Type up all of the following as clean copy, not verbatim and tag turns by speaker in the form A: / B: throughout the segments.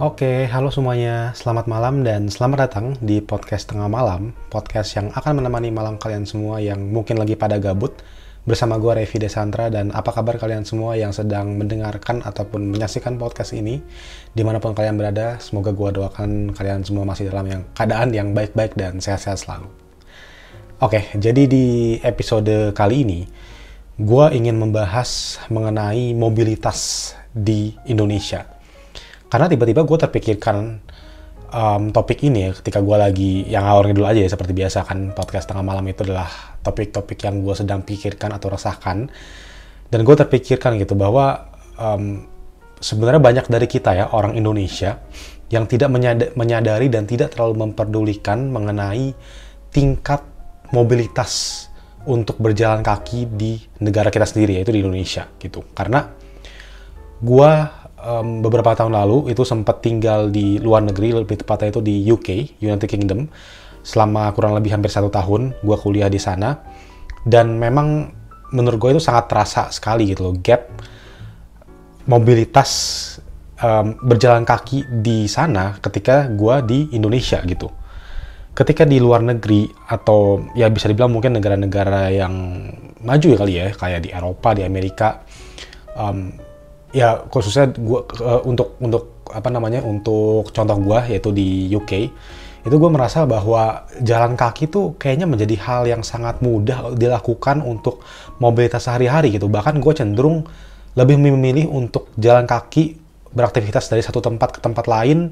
A: Oke, halo semuanya. Selamat malam dan selamat datang di podcast Tengah Malam, podcast yang akan menemani malam kalian semua yang mungkin lagi pada gabut. Bersama gue Revi Desantra, dan apa kabar kalian semua yang sedang mendengarkan ataupun menyaksikan podcast ini dimanapun kalian berada. Semoga gue doakan kalian semua masih dalam keadaan yang baik-baik dan sehat-sehat selalu. Oke, jadi di episode kali ini gue ingin membahas mengenai mobilitas di Indonesia. Karena tiba-tiba gue terpikirkan topik ini ya, ketika gue lagi, yang awalnya dulu aja ya, seperti biasa kan, podcast Tengah Malam itu adalah topik-topik yang gue sedang pikirkan atau resahkan. Dan gue terpikirkan gitu bahwa sebenarnya banyak dari kita ya, orang Indonesia, yang tidak menyadari dan tidak terlalu memperdulikan mengenai tingkat mobilitas untuk berjalan kaki di negara kita sendiri, yaitu di Indonesia gitu. Karena gue beberapa tahun lalu itu sempat tinggal di luar negeri, lebih tepatnya itu di UK, United Kingdom, selama kurang lebih hampir 1 tahun gue kuliah di sana. Dan memang menurut gue itu sangat terasa sekali gitu loh, gap mobilitas berjalan kaki di sana ketika gue di Indonesia gitu. Ketika di luar negeri, atau ya bisa dibilang mungkin negara-negara yang maju ya kali ya, kayak di Eropa, di Amerika, ya khususnya gua untuk contoh gua yaitu di UK, itu gue merasa bahwa jalan kaki tuh kayaknya menjadi hal yang sangat mudah dilakukan untuk mobilitas sehari-hari gitu. Bahkan gue cenderung lebih memilih untuk jalan kaki beraktivitas dari satu tempat ke tempat lain,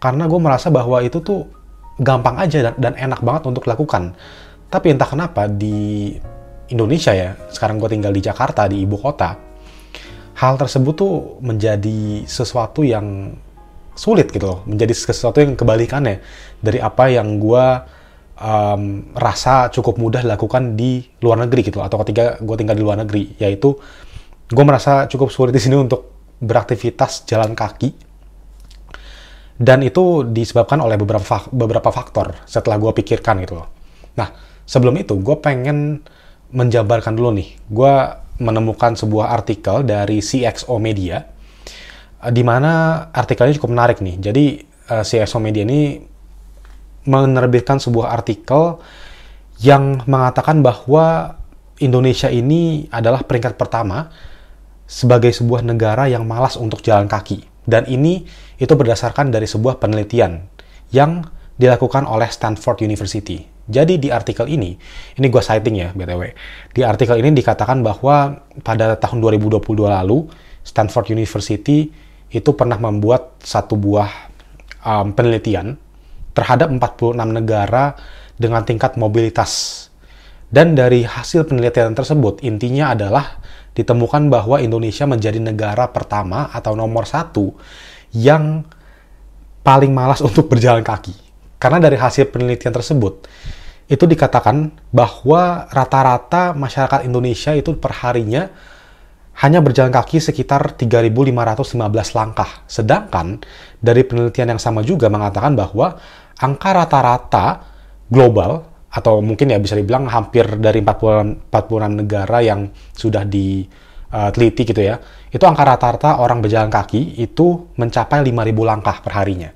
A: karena gue merasa bahwa itu tuh gampang aja dan enak banget untuk dilakukan. Tapi entah kenapa di Indonesia ya, sekarang gue tinggal di Jakarta, di ibu kota, hal tersebut tuh menjadi sesuatu yang sulit gitu loh, menjadi sesuatu yang kebalikannya dari apa yang gue rasa cukup mudah dilakukan di luar negeri gitu, atau ketika gue tinggal di luar negeri, yaitu gue merasa cukup sulit di sini untuk beraktivitas jalan kaki, dan itu disebabkan oleh beberapa faktor setelah gue pikirkan gitu loh. Nah, sebelum itu gue pengen menjabarkan dulu nih, gue menemukan sebuah artikel dari CXO Media, di mana artikelnya cukup menarik nih. Jadi CXO Media ini menerbitkan sebuah artikel yang mengatakan bahwa Indonesia ini adalah peringkat pertama sebagai sebuah negara yang malas untuk jalan kaki. Dan itu berdasarkan dari sebuah penelitian yang dilakukan oleh Stanford University. Jadi di artikel ini gue citing ya BTW. Di artikel ini dikatakan bahwa pada tahun 2022 lalu, Stanford University itu pernah membuat satu buah penelitian terhadap 46 negara dengan tingkat mobilitas. Dan dari hasil penelitian tersebut, intinya adalah ditemukan bahwa Indonesia menjadi negara pertama atau nomor 1 yang paling malas untuk berjalan kaki. Karena dari hasil penelitian tersebut, itu dikatakan bahwa rata-rata masyarakat Indonesia itu perharinya hanya berjalan kaki sekitar 3.515 langkah. Sedangkan dari penelitian yang sama juga mengatakan bahwa angka rata-rata global, atau mungkin ya bisa dibilang hampir dari 46 negara yang sudah diteliti gitu ya, itu angka rata-rata orang berjalan kaki itu mencapai 5.000 langkah perharinya.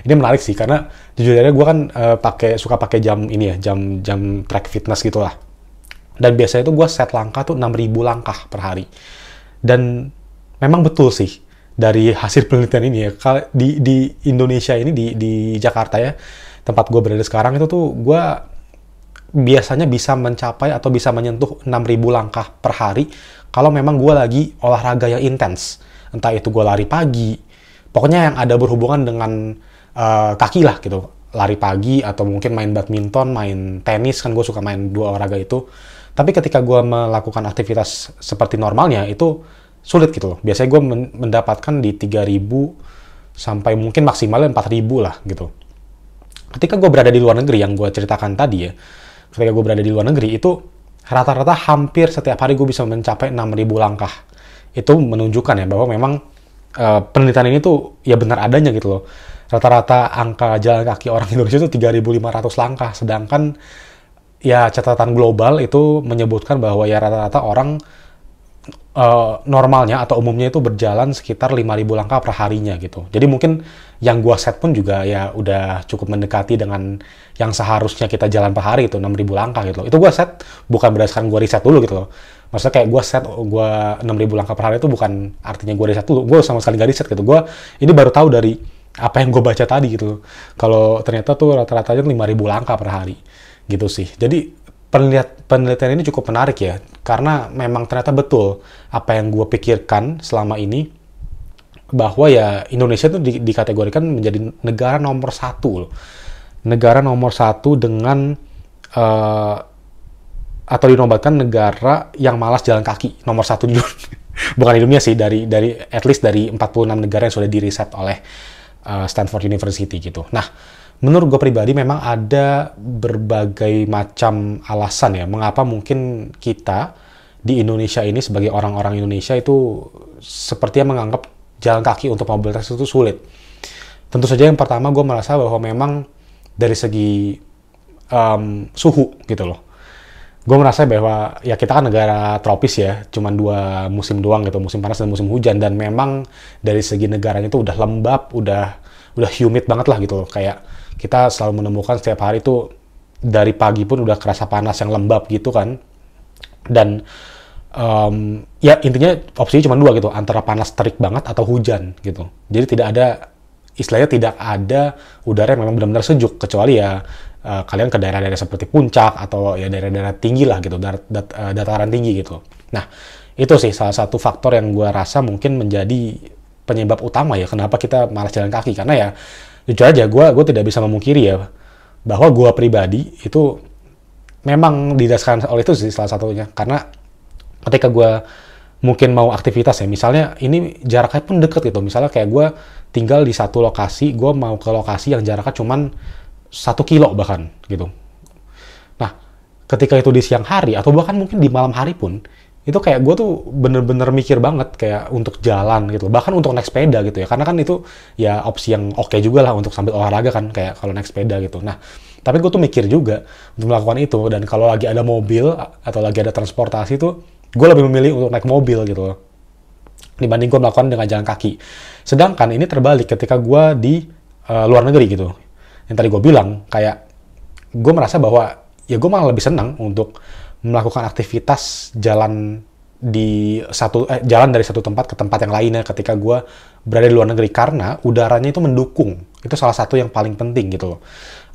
A: Ini menarik sih, karena jujur aja gue kan suka pakai jam ini ya, jam track fitness gitulah. Dan biasanya itu gue set langkah tuh 6.000 langkah per hari. Dan memang betul sih dari hasil penelitian ini ya, di Indonesia ini, di Jakarta ya, tempat gue berada sekarang, itu tuh gue biasanya bisa mencapai atau bisa menyentuh 6.000 langkah per hari kalau memang gue lagi olahraga yang intens. Entah itu gue lari pagi, pokoknya yang ada berhubungan dengan kaki lah gitu, lari pagi, atau mungkin main badminton, main tenis, kan gue suka main dua olahraga itu. Tapi ketika gue melakukan aktivitas seperti normalnya, itu sulit gitu loh. Biasanya gue mendapatkan di 3.000 sampai mungkin maksimalnya 4.000 lah gitu. Ketika gue berada di luar negeri, yang gue ceritakan tadi ya, ketika gue berada di luar negeri, itu rata-rata hampir setiap hari gue bisa mencapai 6.000 langkah. Itu menunjukkan ya bahwa memang penelitian ini tuh ya benar adanya gitu loh. Rata-rata angka jalan kaki orang Indonesia itu 3.500 langkah, sedangkan ya catatan global itu menyebutkan bahwa ya rata-rata orang normalnya atau umumnya itu berjalan sekitar 5.000 langkah per harinya gitu. Jadi mungkin yang gua set pun juga ya udah cukup mendekati dengan yang seharusnya kita jalan per hari itu 6.000 langkah gitu loh. Itu gua set bukan berdasarkan gua riset dulu gitu loh. Maksudnya kayak gua set gua 6.000 langkah per hari itu bukan artinya gua riset dulu. Gua sama sekali gak riset gitu. Gua ini baru tahu dari apa yang gua baca tadi gitu. Kalau ternyata tuh rata-ratanya 5.000 langkah per hari gitu sih. Jadi penelitian ini cukup menarik ya, karena memang ternyata betul apa yang gue pikirkan selama ini, bahwa ya Indonesia itu dikategorikan menjadi negara nomor 1 loh. Negara nomor 1 dengan atau dinobatkan negara yang malas jalan kaki nomor 1 di dunia. Bukan di dunia sih, dari at least dari 46 negara yang sudah diriset oleh Stanford University gitu. Nah, menurut gue pribadi memang ada berbagai macam alasan ya mengapa mungkin kita di Indonesia ini sebagai orang-orang Indonesia itu sepertinya menganggap jalan kaki untuk mobilitas itu sulit. Tentu saja yang pertama gue merasa bahwa memang dari segi suhu gitu loh. Gue merasa bahwa ya kita kan negara tropis ya, cuman 2 musim doang gitu, musim panas dan musim hujan, dan memang dari segi negaranya itu udah lembab, udah humid banget lah gitu loh. Kayak kita selalu menemukan setiap hari itu dari pagi pun udah kerasa panas yang lembab gitu kan. Dan ya intinya opsinya cuma 2 gitu, antara panas terik banget atau hujan gitu. Jadi tidak ada, istilahnya tidak ada udara yang memang benar-benar sejuk, kecuali ya kalian ke daerah-daerah seperti puncak atau ya daerah-daerah tinggi lah gitu, dataran tinggi gitu. Nah, itu sih salah satu faktor yang gue rasa mungkin menjadi penyebab utama ya kenapa kita malas jalan kaki. Karena ya jujur aja gue tidak bisa memungkiri ya bahwa gue pribadi itu memang didasarkan oleh itu sih salah satunya. Karena ketika gue mungkin mau aktivitas ya, misalnya ini jaraknya pun deket gitu, misalnya kayak gue tinggal di satu lokasi, gue mau ke lokasi yang jaraknya cuman 1 kilo bahkan gitu. Nah, ketika itu di siang hari atau bahkan mungkin di malam hari pun, itu kayak gue tuh bener-bener mikir banget kayak untuk jalan gitu, bahkan untuk naik sepeda gitu ya, karena kan itu ya opsi yang oke juga lah untuk sambil olahraga kan, kayak kalau naik sepeda gitu. Nah, tapi gue tuh mikir juga untuk melakukan itu, dan kalau lagi ada mobil atau lagi ada transportasi tuh, gue lebih memilih untuk naik mobil gitu loh, dibanding gue melakukan dengan jalan kaki. Sedangkan ini terbalik ketika gue di luar negeri gitu. Yang tadi gue bilang, kayak gue merasa bahwa ya gue malah lebih senang untuk melakukan aktivitas jalan jalan dari satu tempat ke tempat yang lainnya ketika gue berada di luar negeri, karena udaranya itu mendukung. Itu salah satu yang paling penting gitu loh.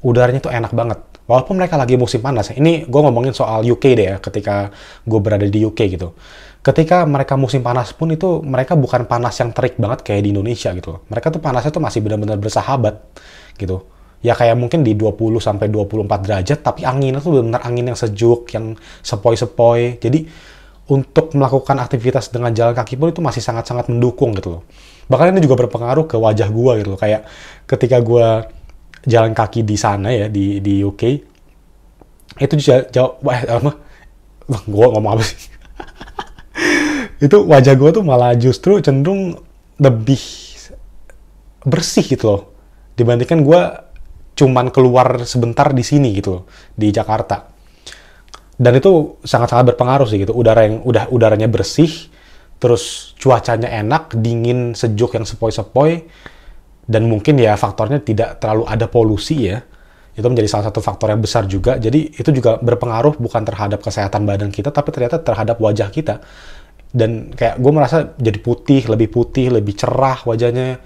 A: Udaranya itu enak banget. Walaupun mereka lagi musim panas. Ini gue ngomongin soal UK deh ya, ketika gue berada di UK gitu. Ketika mereka musim panas pun itu mereka bukan panas yang terik banget kayak di Indonesia gitu loh. Mereka tuh panasnya tuh masih benar-benar bersahabat gitu. Ya kayak mungkin di 20 sampai 24 derajat, tapi anginnya tuh benar-benar angin yang sejuk, yang sepoi-sepoi. Jadi untuk melakukan aktivitas dengan jalan kaki pun itu masih sangat-sangat mendukung gitu loh. Bahkan ini juga berpengaruh ke wajah gue gitu loh. Kayak ketika gue jalan kaki di sana ya, di UK, itu jauh, gue ngomong apa sih? Itu wajah gue tuh malah justru cenderung lebih bersih gitu loh, dibandingkan gue cuman keluar sebentar di sini gitu loh, di Jakarta. Dan itu sangat-sangat berpengaruh sih gitu, udaranya bersih, terus cuacanya enak, dingin, sejuk yang sepoi-sepoi, dan mungkin ya faktornya tidak terlalu ada polusi ya. Itu menjadi salah satu faktor yang besar juga. Jadi itu juga berpengaruh bukan terhadap kesehatan badan kita, tapi ternyata terhadap wajah kita. Dan kayak gue merasa jadi lebih putih, lebih cerah wajahnya.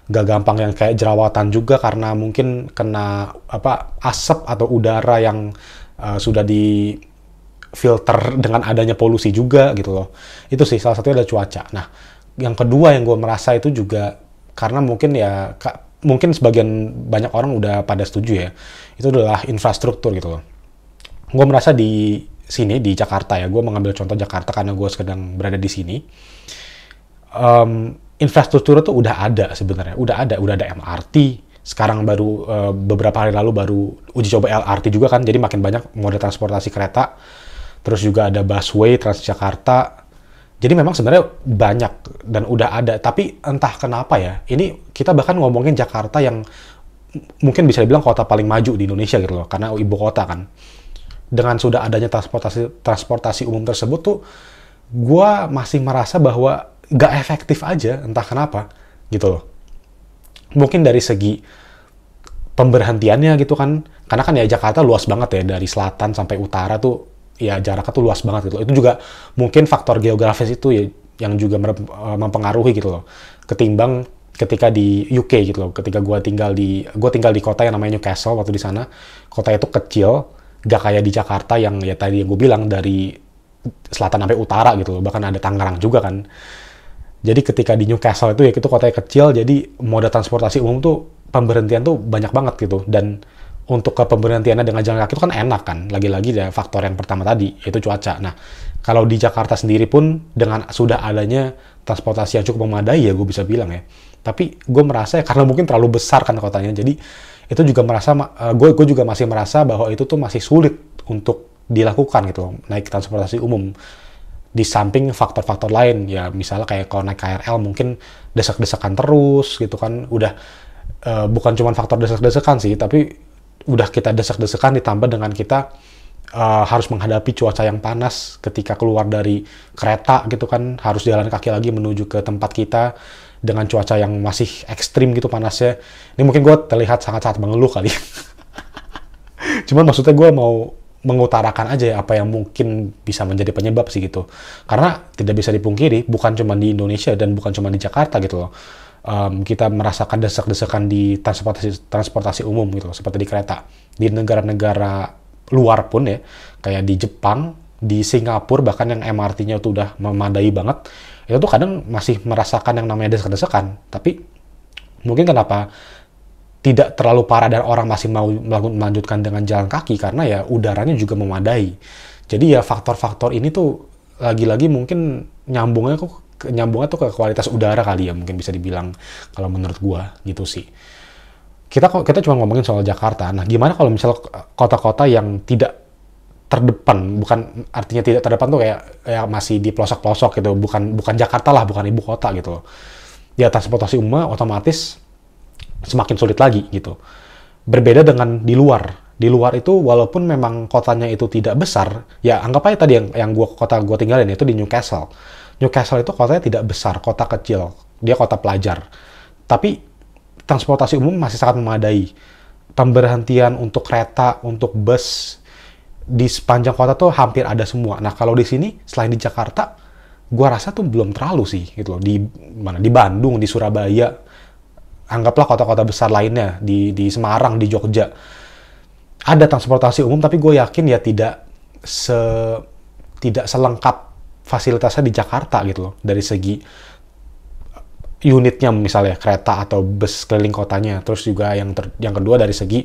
A: Gak gampang yang kayak jerawatan juga karena mungkin kena asap atau udara yang sudah di filter dengan adanya polusi juga gitu loh. Itu sih salah satunya adalah cuaca. Nah, yang kedua yang gue merasa itu juga karena mungkin ya mungkin sebagian banyak orang udah pada setuju ya, itu adalah infrastruktur gitu loh. Gue merasa di sini di Jakarta ya, gue mengambil contoh Jakarta karena gue sedang berada di sini. Infrastruktur itu udah ada sebenarnya, udah ada MRT. Sekarang baru beberapa hari lalu baru uji coba LRT juga kan, jadi makin banyak moda transportasi kereta. Terus juga ada busway Transjakarta. Jadi memang sebenarnya banyak dan udah ada, tapi entah kenapa ya, ini kita bahkan ngomongin Jakarta yang mungkin bisa dibilang kota paling maju di Indonesia gitu loh, karena ibu kota kan. Dengan sudah adanya transportasi umum tersebut tuh, gue masih merasa bahwa gak efektif aja, entah kenapa gitu loh. Mungkin dari segi pemberhentiannya gitu kan, karena kan ya Jakarta luas banget ya, dari selatan sampai utara tuh ya jaraknya tuh luas banget gitu. Itu juga mungkin faktor geografis itu ya yang juga mempengaruhi gitu loh, ketimbang ketika di UK gitu loh. Ketika gue tinggal di kota yang namanya Newcastle waktu di sana. Kota itu kecil, gak kayak di Jakarta yang ya tadi yang gue bilang dari selatan sampai utara gitu loh, bahkan ada Tangerang juga kan. Jadi ketika di Newcastle itu ya itu kotanya kecil, jadi moda transportasi umum tuh pemberhentian tuh banyak banget gitu. Dan untuk ke pemberhentiannya dengan jalan kaki itu kan enak kan. Lagi-lagi ada faktor yang pertama tadi, yaitu cuaca. Nah, kalau di Jakarta sendiri pun dengan sudah adanya transportasi yang cukup memadai ya gue bisa bilang ya. Tapi gue merasa ya karena mungkin terlalu besar kan kotanya, jadi itu juga merasa gue juga masih merasa bahwa itu tuh masih sulit untuk dilakukan gitu loh, naik transportasi umum. Di samping faktor-faktor lain ya, misalnya kayak kalau naik KRL mungkin desak-desakan terus gitu kan, udah bukan cuma faktor desak-desakan sih, tapi udah kita desak-desakan ditambah dengan kita harus menghadapi cuaca yang panas ketika keluar dari kereta gitu kan, harus jalan kaki lagi menuju ke tempat kita dengan cuaca yang masih ekstrim gitu panasnya. Ini mungkin gue terlihat sangat-sangat mengeluh kali. Cuman maksudnya gue mau mengutarakan aja ya apa yang mungkin bisa menjadi penyebab sih gitu. Karena tidak bisa dipungkiri, bukan cuma di Indonesia dan bukan cuma di Jakarta gitu loh. Kita merasakan desak-desakan di transportasi umum gitu loh, seperti di kereta. Di negara-negara luar pun ya, kayak di Jepang, di Singapura, bahkan yang MRT-nya tuh udah memadai banget, itu tuh kadang masih merasakan yang namanya desak-desakan. Tapi mungkin kenapa tidak terlalu parah dan orang masih mau melanjutkan dengan jalan kaki karena ya udaranya juga memadai. Jadi ya faktor-faktor ini tuh lagi-lagi mungkin nyambungnya tuh ke kualitas udara kali ya, mungkin bisa dibilang kalau menurut gua gitu sih. Kita cuma ngomongin soal Jakarta. Nah, gimana kalau misalnya kota-kota yang tidak terdepan, bukan artinya tidak terdepan tuh kayak masih di pelosok-pelosok gitu, bukan Jakarta lah, bukan ibu kota gitu loh. Ya transportasi umum otomatis semakin sulit lagi gitu. Berbeda dengan di luar. Di luar itu walaupun memang kotanya itu tidak besar, ya anggap aja tadi yang kota gue tinggalin itu di Newcastle. Newcastle itu kotanya tidak besar, kota kecil. Dia kota pelajar. Tapi transportasi umum masih sangat memadai. Pemberhentian untuk kereta, untuk bus di sepanjang kota tuh hampir ada semua. Nah, kalau di sini selain di Jakarta, gua rasa tuh belum terlalu sih gitu loh. Di Bandung, di Surabaya, anggaplah kota-kota besar lainnya, di Semarang, di Jogja, ada transportasi umum, tapi gue yakin ya tidak selengkap fasilitasnya di Jakarta gitu loh, dari segi unitnya misalnya kereta atau bus keliling kotanya. Terus juga yang kedua dari segi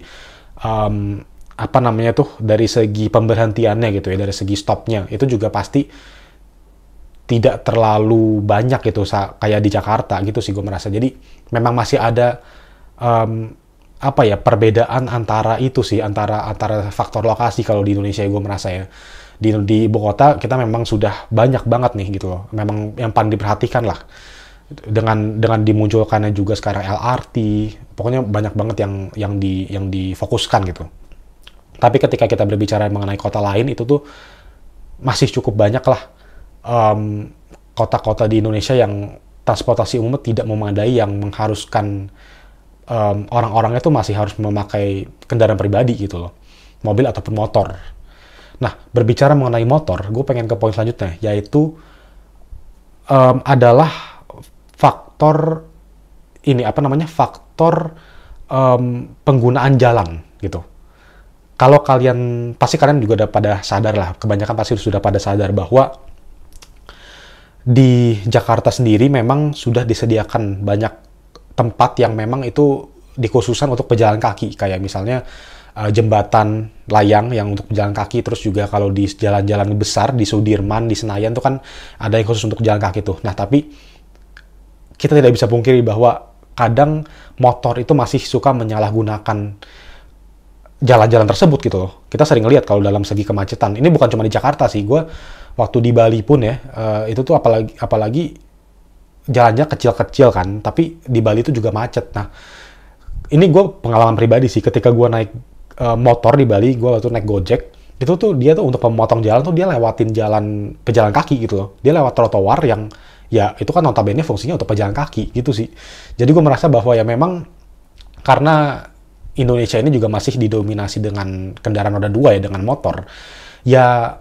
A: dari segi pemberhentiannya gitu ya, dari segi stopnya itu juga pasti tidak terlalu banyak gitu kayak di Jakarta gitu sih gue merasa. Jadi memang masih ada perbedaan antara itu sih, antara faktor lokasi. Kalau di Indonesia gue merasa ya di ibu kota kita memang sudah banyak banget nih gitu loh, memang yang paling diperhatikan lah, dengan dimunculkannya juga sekarang LRT, pokoknya banyak banget yang difokuskan gitu. Tapi ketika kita berbicara mengenai kota lain, itu tuh masih cukup banyak lah kota-kota di Indonesia yang transportasi umum tidak memadai, yang mengharuskan orang-orangnya tuh masih harus memakai kendaraan pribadi gitu loh, mobil ataupun motor. Nah, berbicara mengenai motor, gue pengen ke poin selanjutnya, yaitu adalah faktor penggunaan jalan gitu. Kalau pasti kalian juga udah pada sadar lah, kebanyakan pasti sudah pada sadar bahwa di Jakarta sendiri memang sudah disediakan banyak tempat yang memang itu dikhususkan untuk pejalan kaki, kayak misalnya jembatan layang yang untuk pejalan kaki. Terus juga kalau di jalan-jalan besar di Sudirman, di Senayan tuh kan ada yang khusus untuk jalan kaki tuh. Nah, tapi kita tidak bisa pungkiri bahwa kadang motor itu masih suka menyalahgunakan jalan-jalan tersebut gitu loh. Kita sering lihat kalau dalam segi kemacetan. Ini bukan cuma di Jakarta sih. Gue waktu di Bali pun ya, itu tuh apalagi jalannya kecil-kecil kan, tapi di Bali itu juga macet. Nah, ini gue pengalaman pribadi sih, ketika gue naik motor di Bali, gue waktu naik Gojek, itu tuh dia tuh untuk memotong jalan tuh dia lewatin pejalan kaki gitu loh. Dia lewat trotoar yang ya itu kan notabene fungsinya untuk pejalan kaki gitu sih. Jadi gue merasa bahwa ya memang karena Indonesia ini juga masih didominasi dengan kendaraan roda 2 ya, dengan motor, ya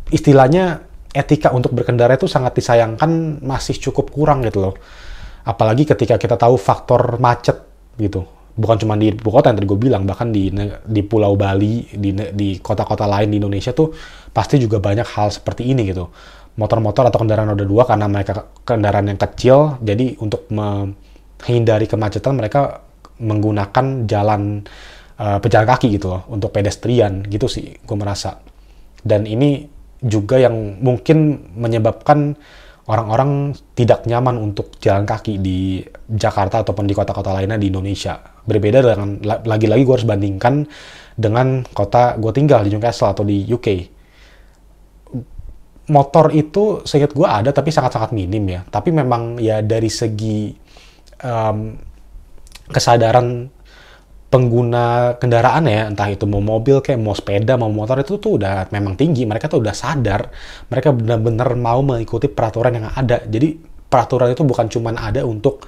A: istilahnya etika untuk berkendara itu sangat disayangkan, masih cukup kurang gitu loh. Apalagi ketika kita tahu faktor macet gitu. Bukan cuma di ibu kota yang tadi gue bilang, bahkan di Pulau Bali, di kota-kota lain di Indonesia tuh pasti juga banyak hal seperti ini gitu. Motor-motor atau kendaraan roda 2 karena mereka kendaraan yang kecil, jadi untuk menghindari kemacetan mereka menggunakan jalan pejalan kaki gitu loh, untuk pedestrian gitu sih gue merasa. Dan ini juga yang mungkin menyebabkan orang-orang tidak nyaman untuk jalan kaki di Jakarta ataupun di kota-kota lainnya di Indonesia. Berbeda dengan, lagi-lagi gue harus bandingkan dengan kota gue tinggal di Newcastle atau di UK. Motor itu seingat gue ada tapi sangat-sangat minim ya. Tapi memang ya dari segi kesadaran pengguna kendaraan ya, entah itu mau mobil kayak mau sepeda mau motor, itu tuh udah memang tinggi. Mereka tuh udah sadar, mereka benar-benar mau mengikuti peraturan yang ada. Jadi peraturan itu bukan cuman ada untuk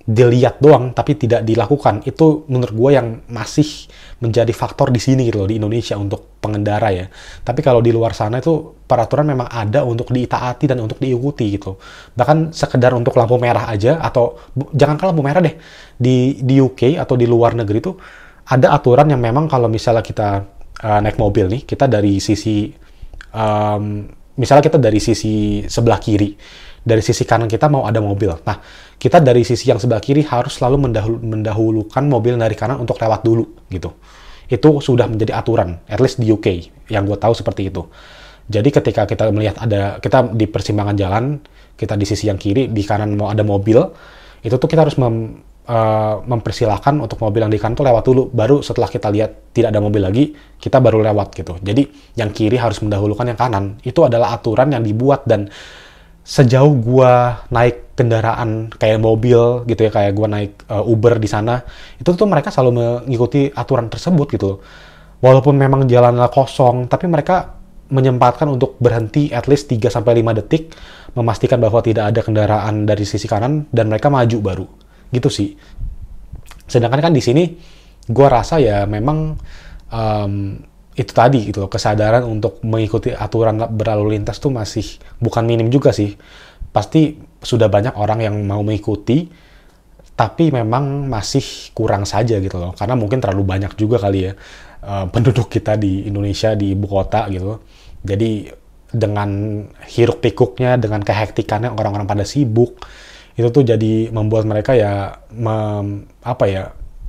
A: dilihat doang tapi tidak dilakukan. Itu menurut gue yang masih menjadi faktor di sini gitu loh, di Indonesia untuk pengendara ya. Tapi kalau di luar sana itu peraturan memang ada untuk ditaati dan untuk diikuti gitu. Bahkan sekedar untuk lampu merah aja, atau jangankan lampu merah deh, di UK atau di luar negeri itu ada aturan yang memang kalau misalnya kita naik mobil nih, kita dari sisi misalnya kita dari sisi sebelah kiri, dari sisi kanan kita mau ada mobil. Nah, kita dari sisi yang sebelah kiri harus selalu mendahulukan mobil dari kanan untuk lewat dulu gitu. Itu sudah menjadi aturan, at least di UK, yang gue tahu seperti itu. Jadi ketika kita melihat kita di persimpangan jalan, kita di sisi yang kiri, di kanan mau ada mobil, itu tuh kita harus mempersilahkan untuk mobil yang di kanan tuh lewat dulu. Baru setelah kita lihat tidak ada mobil lagi, kita baru lewat gitu. Jadi yang kiri harus mendahulukan yang kanan. Itu adalah aturan yang dibuat, dan sejauh gua naik kendaraan kayak mobil gitu ya, kayak gua naik Uber di sana, itu tuh mereka selalu mengikuti aturan tersebut gitu. Walaupun memang jalannya kosong, tapi mereka menyempatkan untuk berhenti at least 3-5 detik, memastikan bahwa tidak ada kendaraan dari sisi kanan, dan mereka maju baru. Gitu sih. Sedangkan kan di sini gua rasa ya memang itu tadi gitu loh, kesadaran untuk mengikuti aturan berlalu lintas tuh masih bukan minim juga sih. Pasti sudah banyak orang yang mau mengikuti, tapi memang masih kurang saja gitu loh. Karena mungkin terlalu banyak juga kali ya penduduk kita di Indonesia, di ibu kota gitu. Jadi dengan hiruk pikuknya, dengan kehektikannya, orang-orang pada sibuk, itu tuh jadi membuat mereka ya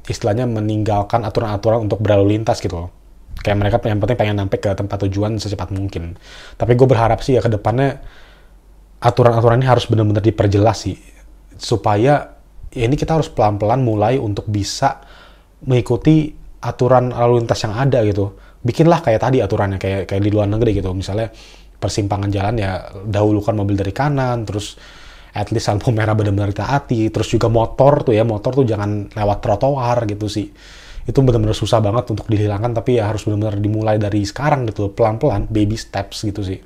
A: istilahnya meninggalkan aturan-aturan untuk berlalu lintas gitu loh. Kayak mereka yang penting pengen sampai ke tempat tujuan secepat mungkin. Tapi gue berharap sih ya ke depannya aturan-aturan ini harus benar-benar diperjelas sih, supaya ya ini kita harus pelan-pelan mulai untuk bisa mengikuti aturan lalu lintas yang ada gitu. Bikinlah kayak tadi aturannya kayak di luar negeri gitu. Misalnya persimpangan jalan ya dahulukan mobil dari kanan, terus at least lampu merah benar-benar ditaati, terus juga motor tuh jangan lewat trotoar gitu sih. Itu benar-benar susah banget untuk dihilangkan, tapi ya harus benar-benar dimulai dari sekarang gitu, pelan-pelan, baby steps gitu sih.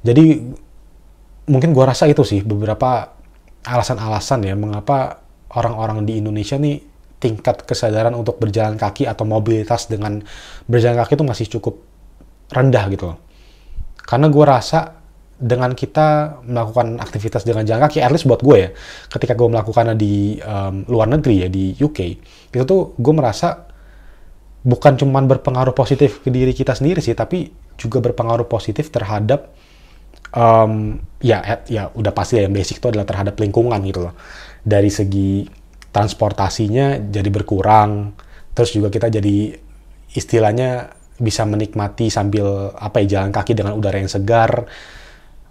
A: Jadi mungkin gua rasa itu sih beberapa alasan-alasan ya mengapa orang-orang di Indonesia nih tingkat kesadaran untuk berjalan kaki atau mobilitas dengan berjalan kaki itu masih cukup rendah gitu loh. Karena gua rasa dengan kita melakukan aktivitas dengan jalan kaki, at least buat gue ya, ketika gue melakukannya di luar negeri ya, di UK, itu tuh gue merasa bukan cuma berpengaruh positif ke diri kita sendiri sih, tapi juga berpengaruh positif terhadap ya udah pasti ya, yang basic itu adalah terhadap lingkungan gitu loh. Dari segi transportasinya jadi berkurang, terus juga kita jadi istilahnya bisa menikmati sambil jalan kaki dengan udara yang segar.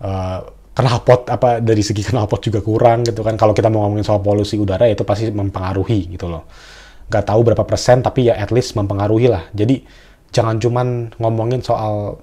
A: Knalpot dari segi knalpot juga kurang gitu kan. Kalau kita mau ngomongin soal polusi udara, itu pasti mempengaruhi gitu loh. Gak tahu berapa persen, tapi ya at least mempengaruhi lah. Jadi jangan cuman ngomongin soal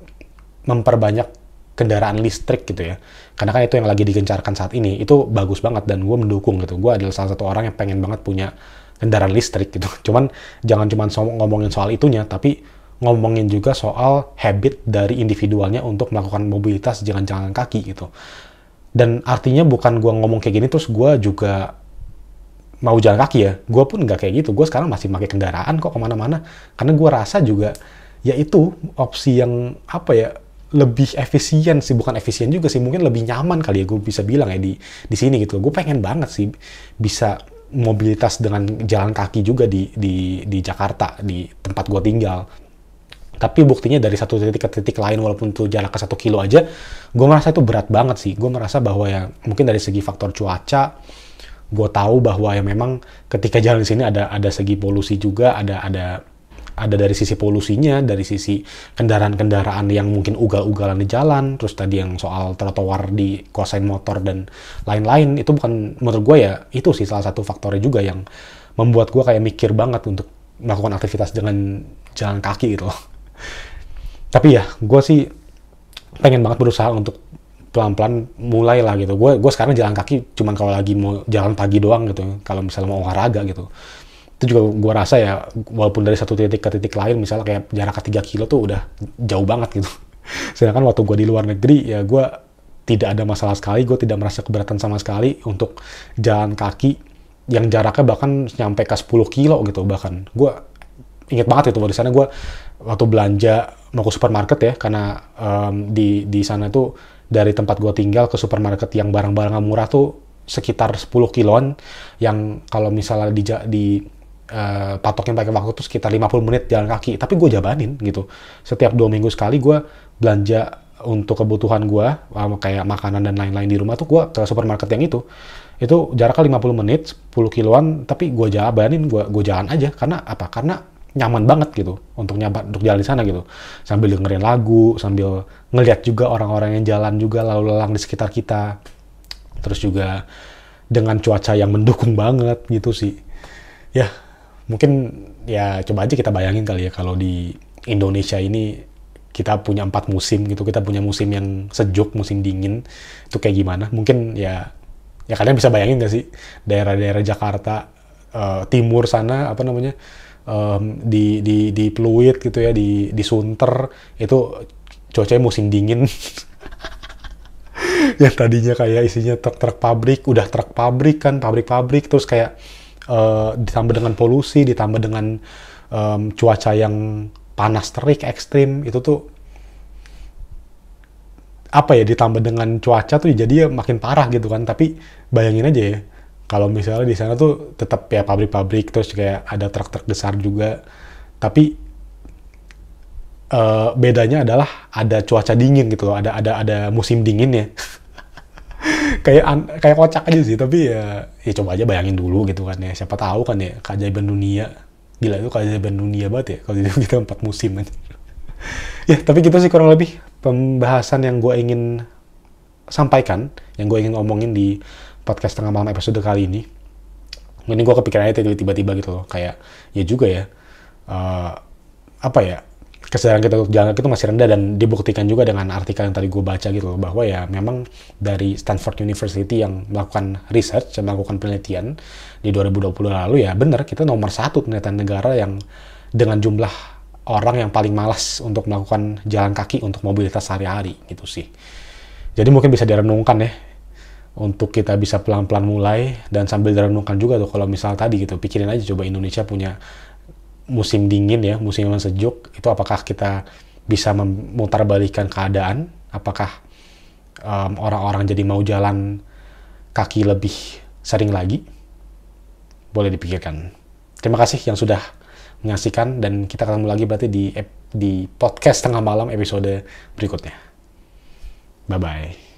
A: memperbanyak kendaraan listrik gitu ya, karena kan itu yang lagi digencarkan saat ini. Itu bagus banget dan gue mendukung gitu. Gue adalah salah satu orang yang pengen banget punya kendaraan listrik gitu. Cuman jangan cuman ngomongin soal itunya, tapi ngomongin juga soal habit dari individualnya untuk melakukan mobilitas dengan jalan kaki gitu. Dan artinya bukan gue ngomong kayak gini terus gue juga mau jalan kaki ya. Gue pun nggak kayak gitu. Gue sekarang masih pakai kendaraan kok kemana-mana. Karena gue rasa juga ya itu opsi yang apa ya, lebih efisien sih, bukan efisien juga sih, mungkin lebih nyaman kali ya gue bisa bilang ya di sini gitu. Gue pengen banget sih bisa mobilitas dengan jalan kaki juga di Jakarta, di tempat gue tinggal. Tapi buktinya dari satu titik ke titik lain, walaupun itu jarak ke 1 kilo aja, gue merasa itu berat banget sih. Gue merasa bahwa ya mungkin dari segi faktor cuaca, gue tahu bahwa ya memang ketika jalan di sini ada segi polusi juga, ada dari sisi polusinya, dari sisi kendaraan-kendaraan yang mungkin ugal-ugalan di jalan, terus tadi yang soal trotoar dikuasain motor dan lain-lain, itu bukan, menurut gue ya itu sih salah satu faktornya juga yang membuat gue kayak mikir banget untuk melakukan aktivitas dengan jalan kaki gitu loh. Tapi ya gue sih pengen banget berusaha untuk pelan-pelan mulai lah gitu. Gue sekarang jalan kaki cuman kalau lagi mau jalan pagi doang gitu, kalau misalnya mau olahraga gitu. Itu juga gue rasa ya, walaupun dari satu titik ke titik lain, misalnya kayak jarak ke 3 kilo tuh udah jauh banget gitu. Sedangkan waktu gue di luar negeri, ya gue tidak ada masalah sekali, gue tidak merasa keberatan sama sekali untuk jalan kaki yang jaraknya bahkan nyampe ke 10 kilo gitu bahkan. Gue inget banget itu, di sana gue waktu belanja mau ke supermarket ya, karena di sana tuh dari tempat gue tinggal ke supermarket yang barang-barang murah tuh sekitar 10 kiloan, yang kalau misalnya patokin pakai waktu tuh sekitar 50 menit jalan kaki, tapi gue jabanin gitu. Setiap 2 minggu sekali gue belanja untuk kebutuhan gue, kayak makanan dan lain-lain di rumah tuh gue ke supermarket yang itu jaraknya 50 menit, 10 kiloan, tapi gue jabanin, gue jalan aja. Karena apa? Karena nyaman banget gitu untuk jalan di sana gitu, sambil dengerin lagu, sambil ngeliat juga orang-orang yang jalan juga lalu lalang di sekitar kita, terus juga dengan cuaca yang mendukung banget gitu sih ya. Mungkin ya coba aja kita bayangin kali ya, kalau di Indonesia ini kita punya 4 musim gitu, kita punya musim yang sejuk, musim dingin, itu kayak gimana. Mungkin ya kalian bisa bayangin gak sih daerah-daerah Jakarta timur sana, apa namanya, di Pluit gitu ya, di Sunter, itu cuacanya musim dingin. Yang tadinya kayak isinya truk-truk pabrik, udah truk pabrik kan, pabrik-pabrik, terus kayak ditambah dengan polusi, ditambah dengan cuaca yang panas terik ekstrim, itu tuh apa ya, ditambah dengan cuaca tuh jadi ya makin parah gitu kan. Tapi bayangin aja ya, kalau misalnya di sana tuh tetap ya pabrik-pabrik, terus kayak ada truk-truk besar juga, tapi bedanya adalah ada cuaca dingin gitu loh, ada musim dingin ya. kayak kocak aja sih, tapi ya coba aja bayangin dulu gitu kan ya, siapa tahu kan ya, keajaiban dunia. Gila, itu keajaiban dunia banget ya kalau kita 4 musim aja. Ya tapi gitu sih kurang lebih pembahasan yang gue ingin sampaikan, yang gue ingin omongin di podcast Tengah Malam episode kali ini. Ini gue kepikiran aja tiba-tiba gitu loh, kayak ya juga ya, apa ya, kesadaran kita untuk jalan itu masih rendah, dan dibuktikan juga dengan artikel yang tadi gue baca gitu loh, bahwa ya memang dari Stanford University yang melakukan research, yang melakukan penelitian di 2020 lalu, ya benar, kita nomor 1 ternyata negara yang dengan jumlah orang yang paling malas untuk melakukan jalan kaki untuk mobilitas sehari-hari gitu sih. Jadi mungkin bisa direnungkan ya, untuk kita bisa pelan-pelan mulai, dan sambil direnungkan juga tuh kalau misal tadi gitu, pikirin aja coba Indonesia punya musim dingin ya, musim yang sejuk, itu apakah kita bisa memutarbalikkan keadaan? Apakah orang-orang jadi mau jalan kaki lebih sering lagi? Boleh dipikirkan. Terima kasih yang sudah menyaksikan, dan kita ketemu lagi berarti di podcast Tengah Malam episode berikutnya. Bye-bye.